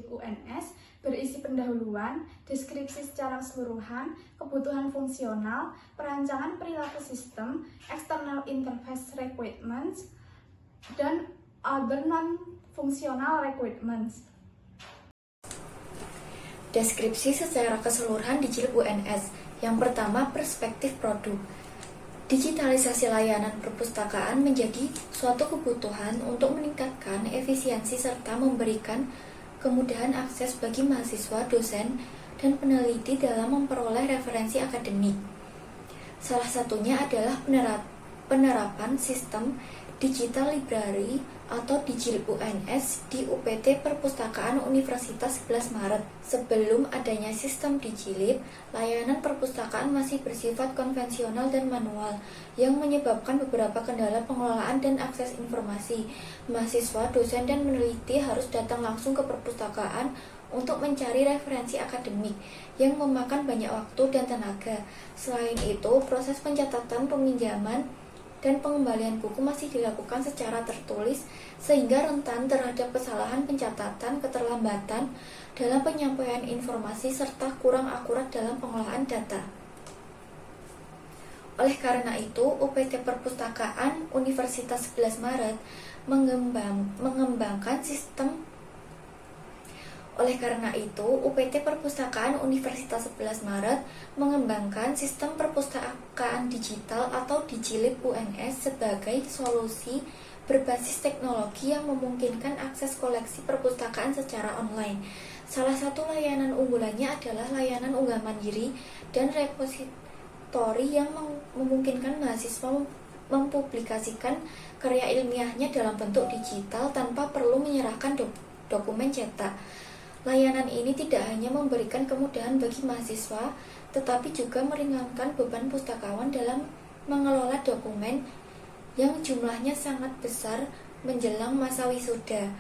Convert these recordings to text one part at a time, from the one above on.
Dijilid UNS berisi pendahuluan, deskripsi secara keseluruhan, kebutuhan fungsional, perancangan perilaku sistem, external interface requirements, dan other non-functional requirements. Deskripsi secara keseluruhan Dijilid UNS. Yang pertama, perspektif produk. Digitalisasi layanan perpustakaan menjadi suatu kebutuhan untuk meningkatkan efisiensi serta memberikan kemudahan akses bagi mahasiswa, dosen, dan peneliti dalam memperoleh referensi akademik. Salah satunya adalah penerapan sistem Digital Library atau Dijilid UNS di UPT Perpustakaan Universitas 11 Maret. Sebelum adanya sistem Dijilid, layanan perpustakaan masih bersifat konvensional dan manual yang menyebabkan beberapa kendala pengelolaan dan akses informasi. Mahasiswa, dosen, dan peneliti harus datang langsung ke perpustakaan untuk mencari referensi akademik yang memakan banyak waktu dan tenaga. Selain itu, proses pencatatan, peminjaman, dan pengembalian buku masih dilakukan secara tertulis sehingga rentan terhadap kesalahan pencatatan, keterlambatan dalam penyampaian informasi, serta kurang akurat dalam pengolahan data. Oleh karena itu, UPT Perpustakaan Universitas 11 Maret mengembangkan sistem Oleh karena itu, UPT Perpustakaan Universitas 11 Maret mengembangkan sistem perpustakaan digital atau Dijilid UNS sebagai solusi berbasis teknologi yang memungkinkan akses koleksi perpustakaan secara online. Salah satu layanan unggulannya adalah layanan unggah mandiri dan repositori yang memungkinkan mahasiswa mempublikasikan karya ilmiahnya dalam bentuk digital tanpa perlu menyerahkan dokumen cetak. Layanan ini tidak hanya memberikan kemudahan bagi mahasiswa, tetapi juga meringankan beban pustakawan dalam mengelola dokumen yang jumlahnya sangat besar menjelang masa wisuda.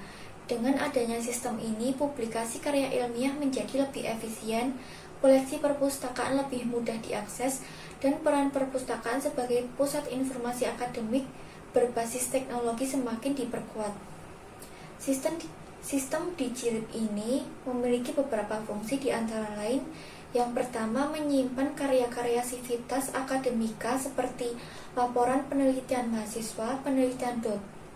Dengan adanya sistem ini, publikasi karya ilmiah menjadi lebih efisien, koleksi perpustakaan lebih mudah diakses, dan peran perpustakaan sebagai pusat informasi akademik berbasis teknologi semakin diperkuat. Sistem Dijilid ini memiliki beberapa fungsi, di antara lain yang pertama, menyimpan karya-karya sivitas akademika seperti laporan penelitian mahasiswa, penelitian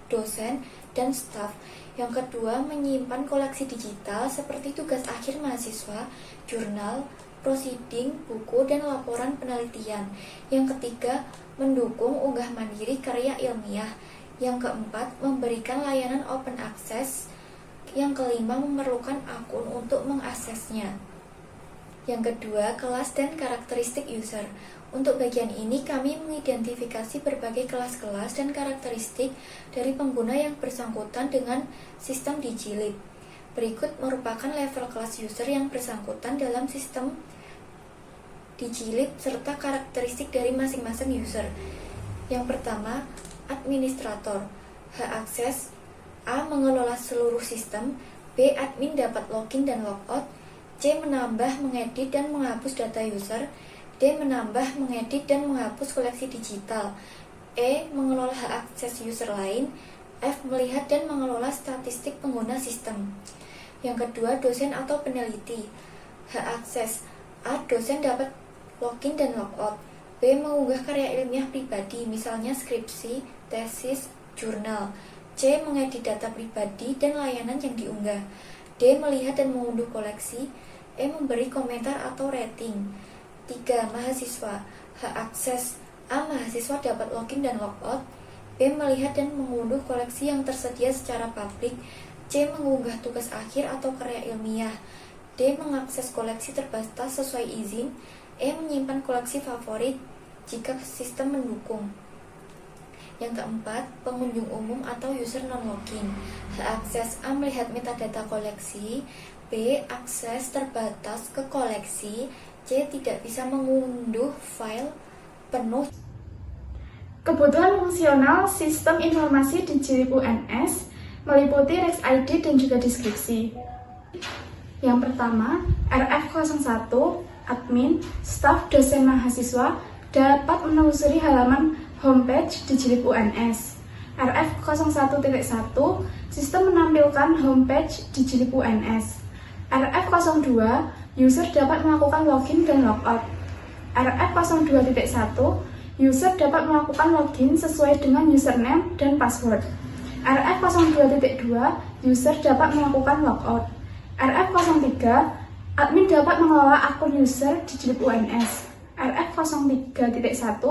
dosen, dan staf. Yang kedua, menyimpan koleksi digital seperti tugas akhir mahasiswa, jurnal, prosiding, buku, dan laporan penelitian. Yang ketiga, mendukung unggah mandiri karya ilmiah. Yang keempat, memberikan layanan open access. Yang kelima, memerlukan akun untuk mengaksesnya. Yang kedua, kelas dan karakteristik user. Untuk bagian ini, kami mengidentifikasi berbagai kelas-kelas dan karakteristik dari pengguna yang bersangkutan dengan sistem Dijilid. Berikut merupakan level kelas user yang bersangkutan dalam sistem Dijilid serta karakteristik dari masing-masing user. Yang pertama, administrator. Hak akses: A. Mengelola seluruh sistem. B. Admin dapat login dan logout. C. Menambah, mengedit, dan menghapus data user. D. Menambah, mengedit, dan menghapus koleksi digital. E. Mengelola hak akses user lain. F. Melihat dan mengelola statistik pengguna sistem. Yang kedua, dosen atau peneliti. Hak akses: A. Dosen dapat login dan logout. B. Mengunggah karya ilmiah pribadi, misalnya skripsi, tesis, jurnal. C. Mengedit data pribadi dan layanan yang diunggah. D. Melihat dan mengunduh koleksi. E. Memberi komentar atau rating. 3. Mahasiswa. Hak akses: A. Mahasiswa dapat login dan logout. B. Melihat dan mengunduh koleksi yang tersedia secara publik. C. Mengunggah tugas akhir atau karya ilmiah. D. Mengakses koleksi terbatas sesuai izin. E. Menyimpan koleksi favorit jika sistem mendukung. Yang keempat, pengunjung umum atau user non-login. Hak akses: A. Melihat metadata koleksi. B. Akses terbatas ke koleksi. C. Tidak bisa mengunduh file penuh. Kebutuhan fungsional sistem informasi Dijilid UNS meliputi Rex ID dan juga deskripsi. Yang pertama, RF01, admin, staf, dosen, mahasiswa dapat menelusuri halaman homepage Dijilid UNS. RF01.1, sistem menampilkan homepage Dijilid UNS. RF02, user dapat melakukan login dan logout. RF02.1, user dapat melakukan login sesuai dengan username dan password. RF02.2, user dapat melakukan logout. RF03, admin dapat mengelola akun user di Jilid UNS. RF03.1,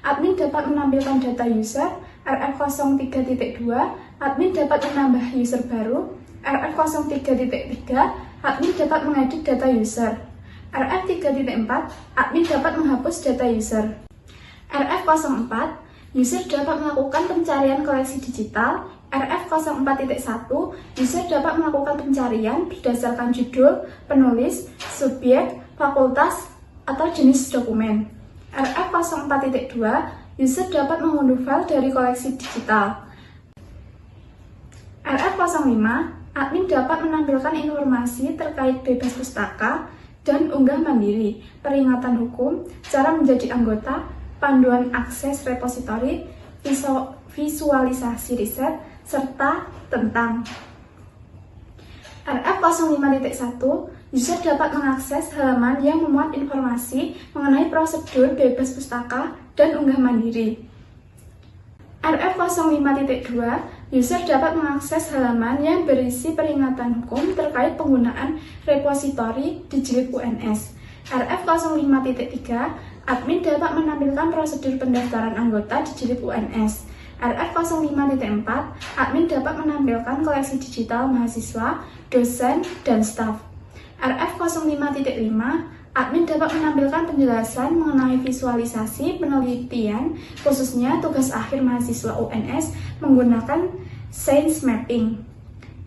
admin dapat menampilkan data user. RF03.2, admin dapat menambah user baru. RF03.3, admin dapat mengedit data user. RF3.4, admin dapat menghapus data user. RF04, user dapat melakukan pencarian koleksi digital. RF04.1, user dapat melakukan pencarian berdasarkan judul, penulis, subjek, fakultas, atau jenis dokumen. RF04.2, user dapat mengunduh file dari koleksi digital. RF05, admin dapat menampilkan informasi terkait bebas pustaka dan unggah mandiri, peringatan hukum, cara menjadi anggota, panduan akses repositori, visualisasi riset, serta tentang. RF05.1, user dapat mengakses halaman yang memuat informasi mengenai prosedur bebas pustaka dan unggah mandiri. RF05.2, user dapat mengakses halaman yang berisi peringatan hukum terkait penggunaan repositori di Jilid UNS. RF05.3, admin dapat menampilkan prosedur pendaftaran anggota di Jilid UNS. RF05.4, admin dapat menampilkan koleksi digital mahasiswa, dosen, dan staf. RF05.5, admin dapat menampilkan penjelasan mengenai visualisasi penelitian, khususnya tugas akhir mahasiswa UNS menggunakan Science Mapping.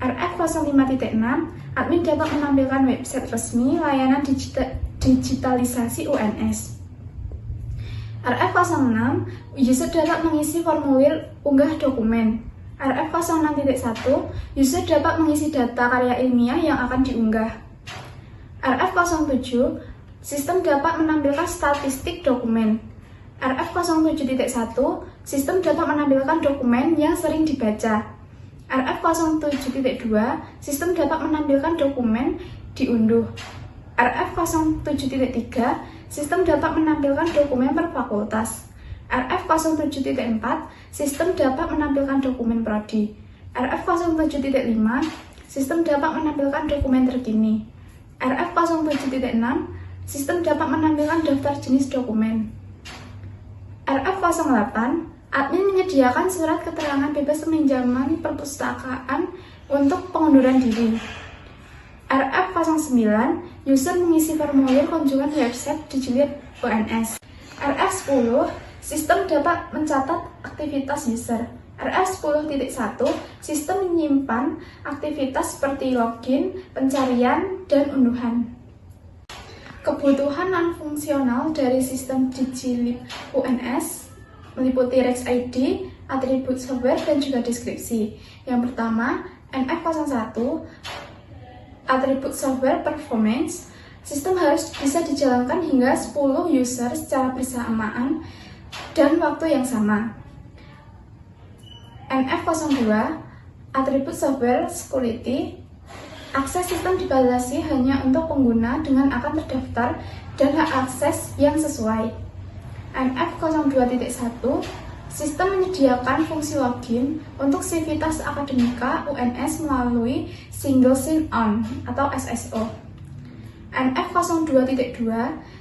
RF05.6, admin dapat menampilkan website resmi layanan digitalisasi UNS. RF06, user dapat mengisi formulir unggah dokumen. RF06.1, user dapat mengisi data karya ilmiah yang akan diunggah. RF07, sistem dapat menampilkan statistik dokumen. RF07.1, sistem dapat menampilkan dokumen yang sering dibaca. RF07.2, sistem dapat menampilkan dokumen diunduh. RF07.3, sistem dapat menampilkan dokumen per fakultas. RF07.4, sistem dapat menampilkan dokumen prodi. RF07.5, sistem dapat menampilkan dokumen terkini. RF07.6, sistem dapat menampilkan daftar jenis dokumen. RF08, admin menyediakan surat keterangan bebas peminjaman perpustakaan untuk pengunduran diri. RF09, user mengisi formulir kunjungan website di Jilid UNS. RF10, sistem dapat mencatat aktivitas user. RF10.1, sistem menyimpan aktivitas seperti login, pencarian, dan unduhan. Kebutuhan non-fungsional dari sistem di Jilid UNS meliputi RexID, atribut software, dan juga deskripsi. Yang pertama, NF01, atribut software performance. Sistem harus bisa dijalankan hingga 10 user secara bersamaan dan waktu yang sama. NF02, atribut software security. Akses sistem dibatasi hanya untuk pengguna dengan akun terdaftar dan hak akses yang sesuai. NF02.1, sistem menyediakan fungsi login untuk Sivitas Akademika UNS melalui Single Sign-On atau SSO. NF02.2,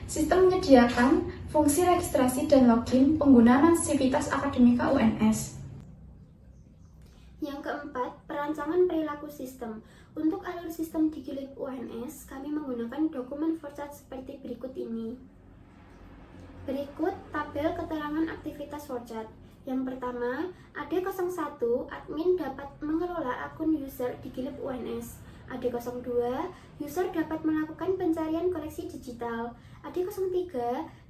sistem menyediakan fungsi registrasi dan login pengguna non-Sivitas Akademika UNS. Yang keempat, perancangan perilaku sistem. Untuk alur sistem di Jilid UNS, kami menggunakan dokumen flowchart seperti berikut ini. Berikut tabel keterangan aktivitas flowchart. Yang pertama, AD01, admin dapat mengelola akun user di Jilid UNS. AD02, user dapat melakukan pencarian koleksi digital. AD03,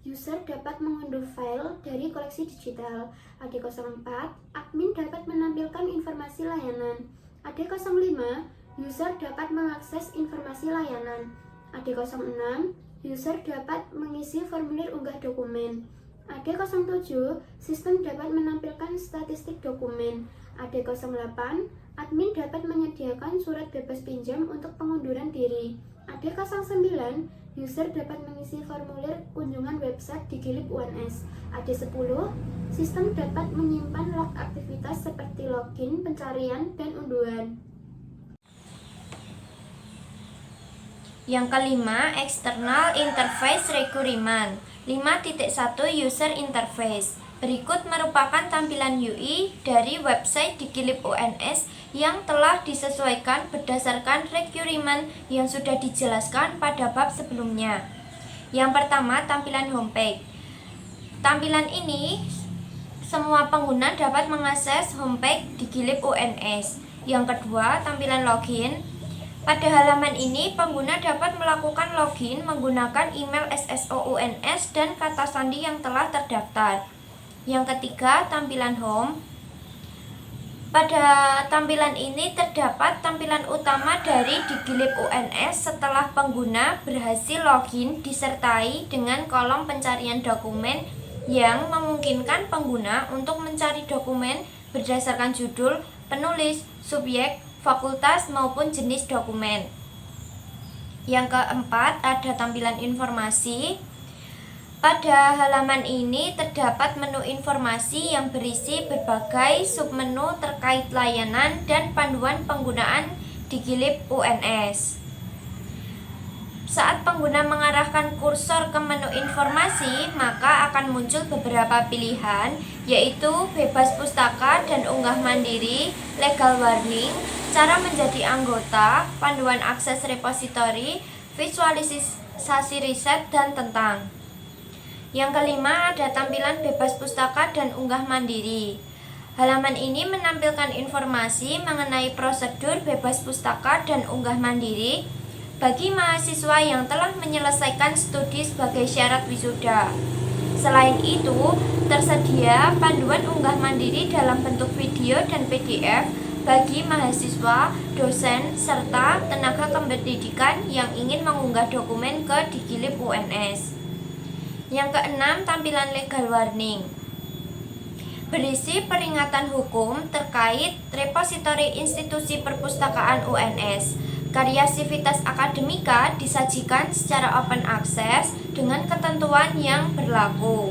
user dapat mengunduh file dari koleksi digital. AD04, admin dapat menampilkan informasi layanan. AD05, user dapat mengakses informasi layanan. AD06, user dapat mengisi formulir unggah dokumen. AD07, sistem dapat menampilkan statistik dokumen. AD08, admin dapat menyediakan surat bebas pinjam untuk pengunduran diri. AD09, user dapat mengisi formulir kunjungan website Digilib UNS. AD10, sistem dapat menyimpan log aktivitas seperti login, pencarian, dan unduhan. Yang kelima, External Interface Requirement 5.1 User Interface. Berikut merupakan tampilan UI dari website Digilib UNS yang telah disesuaikan berdasarkan requirement yang sudah dijelaskan pada bab sebelumnya. Yang pertama, tampilan homepage. Tampilan ini semua pengguna dapat mengakses homepage Digilib UNS. Yang kedua, tampilan login. Pada halaman ini, pengguna dapat melakukan login menggunakan email SSO UNS dan kata sandi yang telah terdaftar. Yang ketiga, tampilan home. Pada tampilan ini terdapat tampilan utama dari Digilib UNS setelah pengguna berhasil login disertai dengan kolom pencarian dokumen yang memungkinkan pengguna untuk mencari dokumen berdasarkan judul, penulis, subjek, fakultas maupun jenis dokumen. Yang keempat, ada tampilan informasi. Pada halaman ini terdapat menu informasi yang berisi berbagai submenu terkait layanan dan panduan penggunaan Digilib UNS. Saat pengguna mengarahkan kursor ke menu informasi, maka akan muncul beberapa pilihan, yaitu bebas pustaka dan unggah mandiri, legal warning, cara menjadi anggota, panduan akses repositori, visualisasi riset, dan tentang. Yang kelima, ada tampilan bebas pustaka dan unggah mandiri. Halaman ini menampilkan informasi mengenai prosedur bebas pustaka dan unggah mandiri bagi mahasiswa yang telah menyelesaikan studi sebagai syarat wisuda. Selain itu, tersedia panduan unggah mandiri dalam bentuk video dan PDF bagi mahasiswa, dosen, serta tenaga kependidikan yang ingin mengunggah dokumen ke Digilib UNS. Yang keenam, tampilan legal warning. Berisi peringatan hukum terkait repositori institusi perpustakaan UNS. Karya Sivitas Akademika disajikan secara open access dengan ketentuan yang berlaku.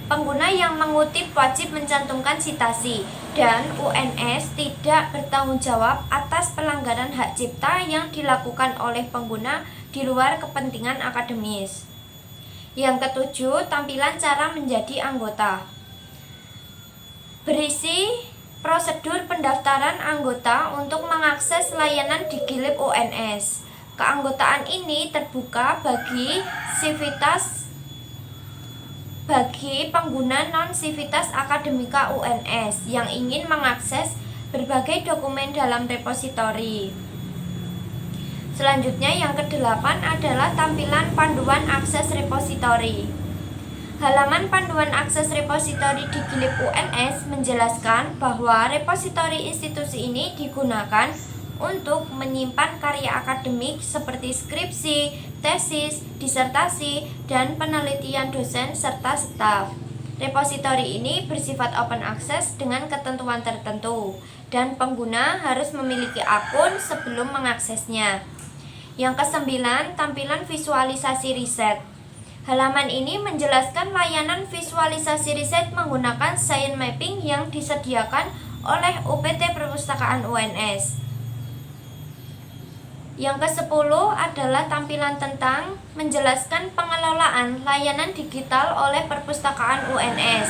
Pengguna yang mengutip wajib mencantumkan citasi, dan UNS tidak bertanggung jawab atas pelanggaran hak cipta yang dilakukan oleh pengguna di luar kepentingan akademis. Yang ketujuh, tampilan cara menjadi anggota. Berisi prosedur pendaftaran anggota untuk mengakses layanan Digilib UNS. Keanggotaan ini terbuka bagi pengguna non-Sivitas Akademika UNS yang ingin mengakses berbagai dokumen dalam repositori. Selanjutnya, yang kedelapan adalah tampilan panduan akses repositori. Halaman panduan akses repositori Digilib UNS menjelaskan bahwa repositori institusi ini digunakan untuk menyimpan karya akademik seperti skripsi, tesis, disertasi, dan penelitian dosen serta staf. Repositori ini bersifat open access dengan ketentuan tertentu, dan pengguna harus memiliki akun sebelum mengaksesnya. Yang kesembilan, tampilan visualisasi riset. Halaman ini menjelaskan layanan visualisasi riset menggunakan Science Mapping yang disediakan oleh UPT Perpustakaan UNS. Yang ke-10 adalah tampilan tentang menjelaskan pengelolaan layanan digital oleh Perpustakaan UNS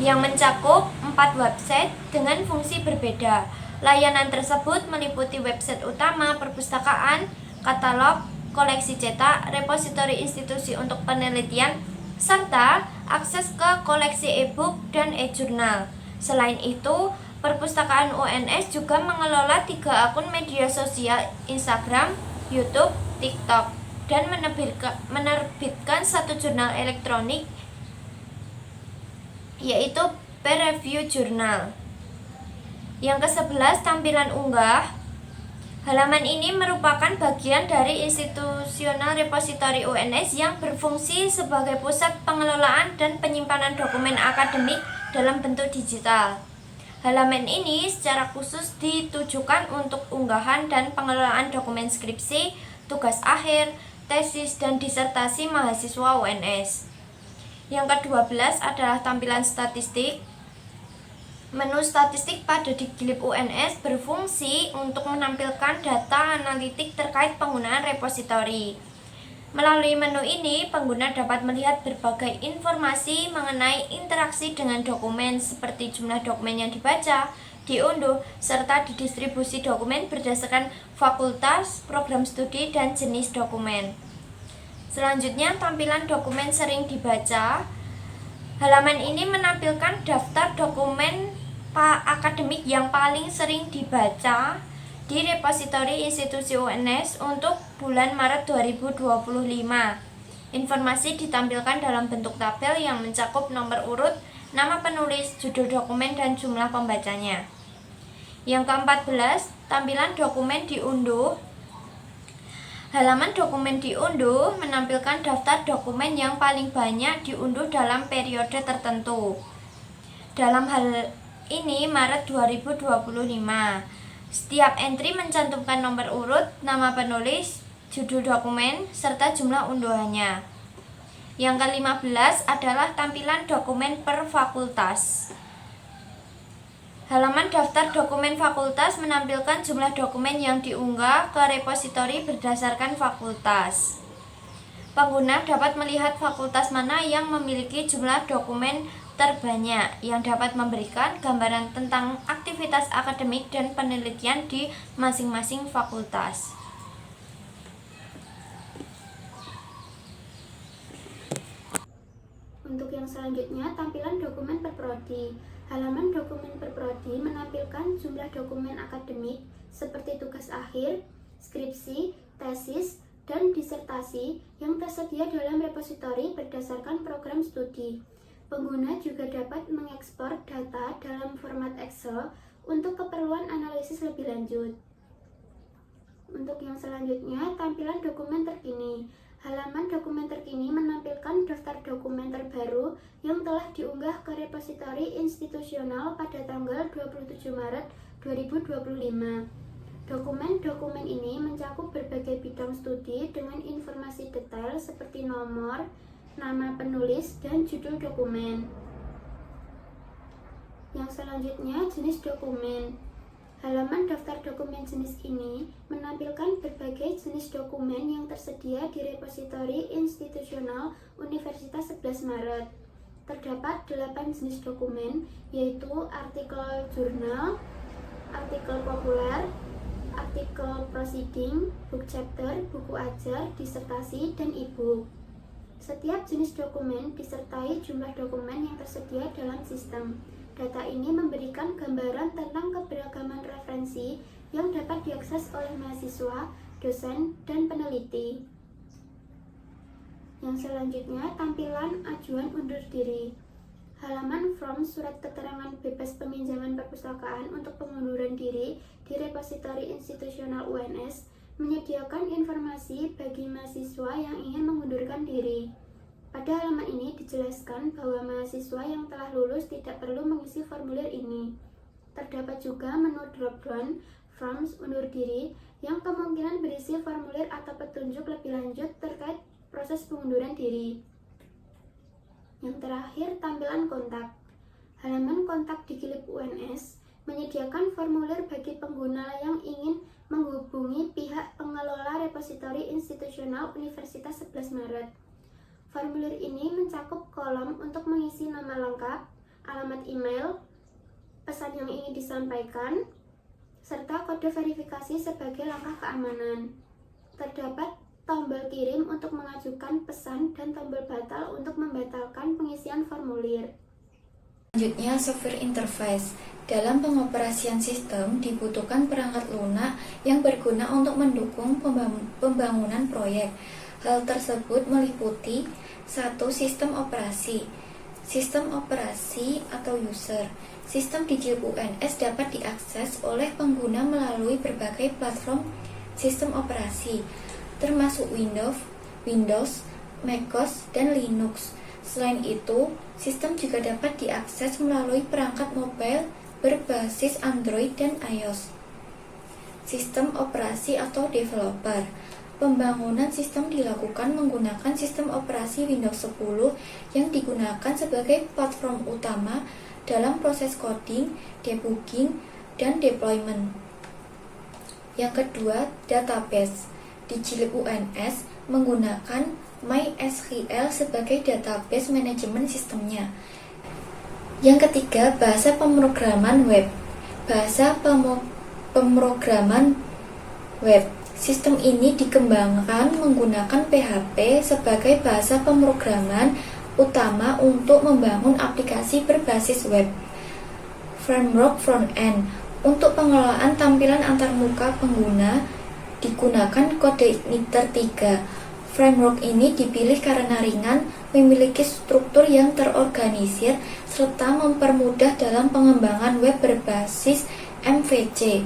yang mencakup 4 website dengan fungsi berbeda. Layanan tersebut meliputi website utama perpustakaan, katalog, koleksi cetak, repositori institusi untuk penelitian, serta akses ke koleksi e-book dan e-jurnal. Selain itu, Perpustakaan UNS juga mengelola 3 akun media sosial Instagram, YouTube, TikTok, dan menerbitkan 1 jurnal elektronik, yaitu Peer Review Journal. Yang ke-11, tampilan unggah. Halaman ini merupakan bagian dari institusional repositori UNS yang berfungsi sebagai pusat pengelolaan dan penyimpanan dokumen akademik dalam bentuk digital. Halaman ini secara khusus ditujukan untuk unggahan dan pengelolaan dokumen skripsi, tugas akhir, tesis, dan disertasi mahasiswa UNS. Yang ke-12 adalah tampilan statistik. Menu statistik pada Digilib UNS berfungsi untuk menampilkan data analitik terkait penggunaan repositori. Melalui menu ini, pengguna dapat melihat berbagai informasi mengenai interaksi dengan dokumen seperti jumlah dokumen yang dibaca, diunduh, serta didistribusi dokumen berdasarkan fakultas, program studi, dan jenis dokumen. Selanjutnya, tampilan dokumen sering dibaca. Halaman ini menampilkan daftar dokumen akademik yang paling sering dibaca di repositori institusi UNS untuk bulan Maret 2025. Informasi ditampilkan dalam bentuk tabel yang mencakup nomor urut, nama penulis, judul dokumen, dan jumlah pembacanya. Yang ke-14, tampilan dokumen diunduh. Halaman dokumen diunduh menampilkan daftar dokumen yang paling banyak diunduh dalam periode tertentu. Dalam hal ini Maret 2025. Setiap entry mencantumkan nomor urut, nama penulis, judul dokumen, serta jumlah unduhannya. Yang ke-15 adalah tampilan dokumen per fakultas. Halaman daftar dokumen fakultas menampilkan jumlah dokumen yang diunggah ke repositori berdasarkan fakultas. Pengguna dapat melihat fakultas mana yang memiliki jumlah dokumen terbanyak, yang dapat memberikan gambaran tentang aktivitas akademik dan penelitian di masing-masing fakultas. Untuk yang selanjutnya, tampilan dokumen per prodi. Halaman dokumen per prodi menampilkan jumlah dokumen akademik seperti tugas akhir, skripsi, tesis, dan disertasi yang tersedia dalam repositori berdasarkan program studi. Pengguna juga dapat mengekspor data dalam format Excel untuk keperluan analisis lebih lanjut. Untuk yang selanjutnya, tampilan dokumen terkini. Halaman dokumen terkini menampilkan daftar dokumen terbaru yang telah diunggah ke repositori institusional pada tanggal 27 Maret 2025. Dokumen-dokumen ini mencakup berbagai bidang studi dengan informasi detail seperti nomor, nama penulis, dan judul dokumen. Yang selanjutnya, jenis dokumen. Halaman daftar dokumen jenis ini menampilkan berbagai jenis dokumen yang tersedia di repositori institusional Universitas 11 Maret. Terdapat 8 jenis dokumen, yaitu artikel jurnal, artikel populer, artikel proceeding, book chapter, buku ajar, disertasi, dan e-book. Setiap jenis dokumen disertai jumlah dokumen yang tersedia dalam sistem. Data ini memberikan gambaran tentang keberagaman referensi yang dapat diakses oleh mahasiswa, dosen, dan peneliti. Yang selanjutnya, tampilan ajuan undur diri. Halaman form surat keterangan bebas peminjaman perpustakaan untuk pengunduran diri di repositori institusional UNS menyediakan informasi bagi mahasiswa yang ingin mengundurkan diri. Pada halaman ini dijelaskan bahwa mahasiswa yang telah lulus tidak perlu mengisi formulir ini. Terdapat juga menu drop-down forms undur diri yang kemungkinan berisi formulir atau petunjuk lebih lanjut terkait proses pengunduran diri. Yang terakhir, tampilan kontak. Halaman kontak Digilib UNS menyediakan formulir bagi pengguna yang ingin menghubungi pihak pengelola repositori institusional Universitas 11 Maret. Formulir ini mencakup kolom untuk mengisi nama lengkap, alamat email, pesan yang ingin disampaikan, serta kode verifikasi sebagai langkah keamanan. Terdapat tombol kirim untuk mengajukan pesan dan tombol batal untuk membatalkan pengisian formulir. Selanjutnya, software interface. Dalam pengoperasian sistem dibutuhkan perangkat lunak yang berguna untuk mendukung pembangunan proyek. Hal tersebut meliputi 1. Sistem operasi. Sistem operasi atau user. Sistem Digilib UNS dapat diakses oleh pengguna melalui berbagai platform sistem operasi, termasuk Windows, macOS, dan Linux. Selain itu, sistem juga dapat diakses melalui perangkat mobile berbasis Android dan iOS. Sistem operasi atau developer. Pembangunan sistem dilakukan menggunakan sistem operasi Windows 10 yang digunakan sebagai platform utama dalam proses coding, debugging, dan deployment. Yang kedua, database. Dijilid UNS menggunakan MySQL sebagai database manajemen sistemnya. Yang ketiga, bahasa pemrograman web. Bahasa pemrograman web. Sistem ini dikembangkan menggunakan PHP sebagai bahasa pemrograman utama untuk membangun aplikasi berbasis web. Framework front-end. Untuk pengelolaan tampilan antarmuka pengguna digunakan kode Igniter 3. Framework ini dipilih karena ringan, memiliki struktur yang terorganisir, serta mempermudah dalam pengembangan web berbasis MVC.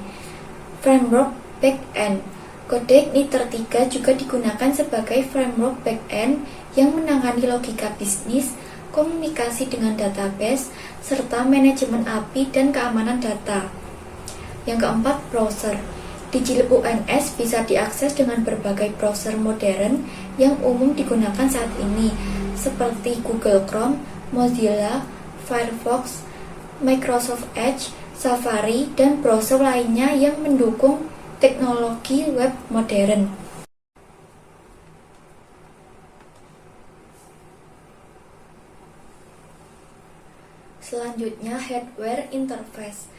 Framework back-end. Kode Igniter 3 juga digunakan sebagai framework back-end yang menangani logika bisnis, komunikasi dengan database, serta manajemen API dan keamanan data. Yang keempat, browser. Dijilid UNS bisa diakses dengan berbagai browser modern yang umum digunakan saat ini, seperti Google Chrome, Mozilla, Firefox, Microsoft Edge, Safari, dan browser lainnya yang mendukung teknologi web modern. Selanjutnya, hardware interface.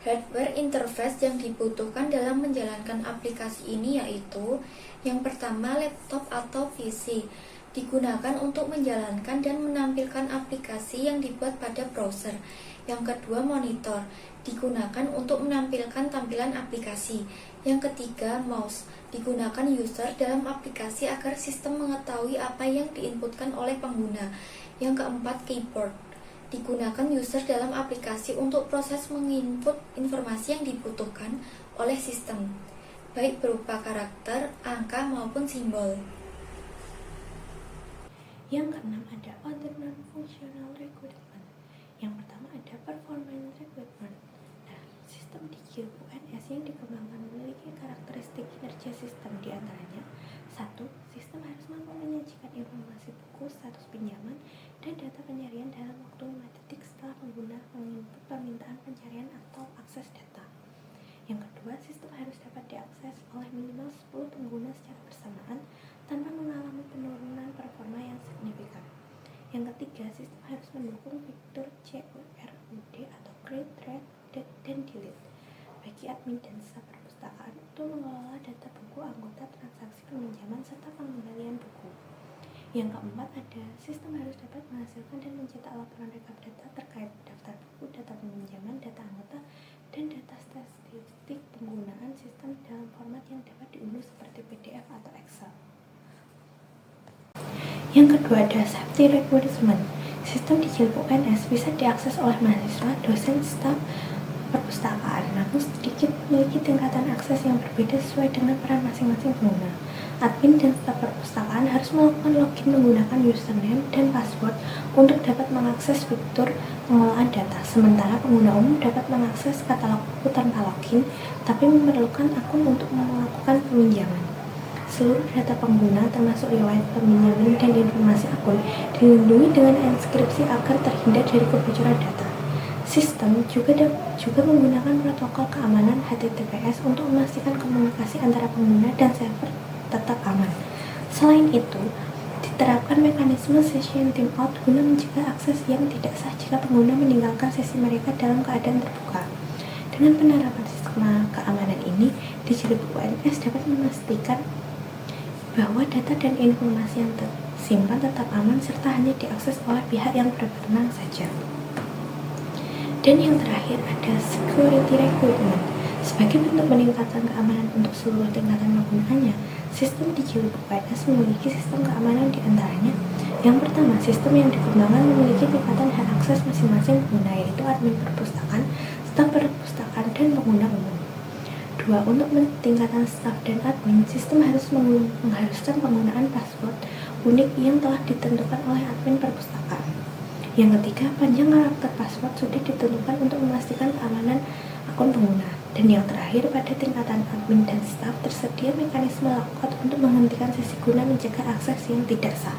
Hardware interface yang dibutuhkan dalam menjalankan aplikasi ini yaitu yang pertama, laptop atau PC. Digunakan untuk menjalankan dan menampilkan aplikasi yang dibuat pada browser. Yang kedua, monitor. Digunakan untuk menampilkan tampilan aplikasi. Yang ketiga, mouse. Digunakan user dalam aplikasi agar sistem mengetahui apa yang diinputkan oleh pengguna. Yang keempat, keyboard. Digunakan user dalam aplikasi untuk proses menginput informasi yang dibutuhkan oleh sistem, baik berupa karakter, angka, maupun simbol. Yang keenam ada other non-functional requirement. Yang pertama ada performance requirement. Nah, sistem dijilid UNS yang dikembangkan memiliki karakteristik kinerja sistem diantaranya: 1. Sistem harus mampu menyajikan informasi buku, status pinjaman, dan data pencarian dalam waktu 5 detik setelah pengguna menginput permintaan pencarian atau akses data. Yang kedua, sistem harus dapat diakses oleh minimal 10 pengguna secara bersamaan tanpa mengalami penurunan performa yang signifikan. Yang ketiga, sistem harus mendukung fitur CURUD atau Create, Read, dan Delete bagi admin dan staf perpustakaan untuk mengelola data buku anggota, transaksi peminjaman, serta pengembalian buku. Yang keempat ada sistem harus dapat menghasilkan dan mencetak laporan rekap data terkait daftar buku, data peminjaman, data anggota, dan data statistik penggunaan sistem dalam format yang dapat diunduh seperti PDF atau Excel. Yang kedua ada safety requirement. Sistem dijilid UNS bisa diakses oleh mahasiswa, dosen, staf perpustakaan, namun sedikit memiliki tingkatan akses yang berbeda sesuai dengan peran masing-masing pengguna. Admin dan staf perpustakaan harus melakukan login menggunakan username dan password untuk dapat mengakses fitur pengolahan data, sementara pengguna umum dapat mengakses katalog buku tanpa login, tapi memerlukan akun untuk melakukan peminjaman. Seluruh data pengguna termasuk riwayat peminjaman dan informasi akun dilindungi dengan enkripsi agar terhindar dari kebocoran data. Sistem juga menggunakan protokol keamanan HTTPS untuk memastikan komunikasi antara pengguna dan server tetap aman. Selain itu, diterapkan mekanisme session timeout guna mencegah akses yang tidak sah jika pengguna meninggalkan sesi mereka dalam keadaan terbuka. Dengan penerapan skema keamanan ini, dijilid UNS dapat memastikan bahwa data dan informasi yang tersimpan tetap aman serta hanya diakses oleh pihak yang berwenang saja. Dan yang terakhir ada security requirement. Sebagai bentuk meningkatkan keamanan untuk seluruh tingkatan penggunaannya, sistem dijilid UNS memiliki sistem keamanan diantaranya. Yang pertama, sistem yang dikembangkan memiliki tingkatan hak akses masing-masing pengguna, yaitu admin perpustakaan, staf perpustakaan, dan pengguna umum. 2. Untuk tingkatan staf dan admin, sistem harus mengharuskan penggunaan password unik yang telah ditentukan oleh admin perpustakaan. Yang ketiga, panjang karakter password sudah ditentukan untuk memastikan keamanan akun pengguna. Dan yang terakhir, pada tingkatan admin dan staf tersedia mekanisme lockout untuk menghentikan sesi guna mencegah akses yang tidak sah.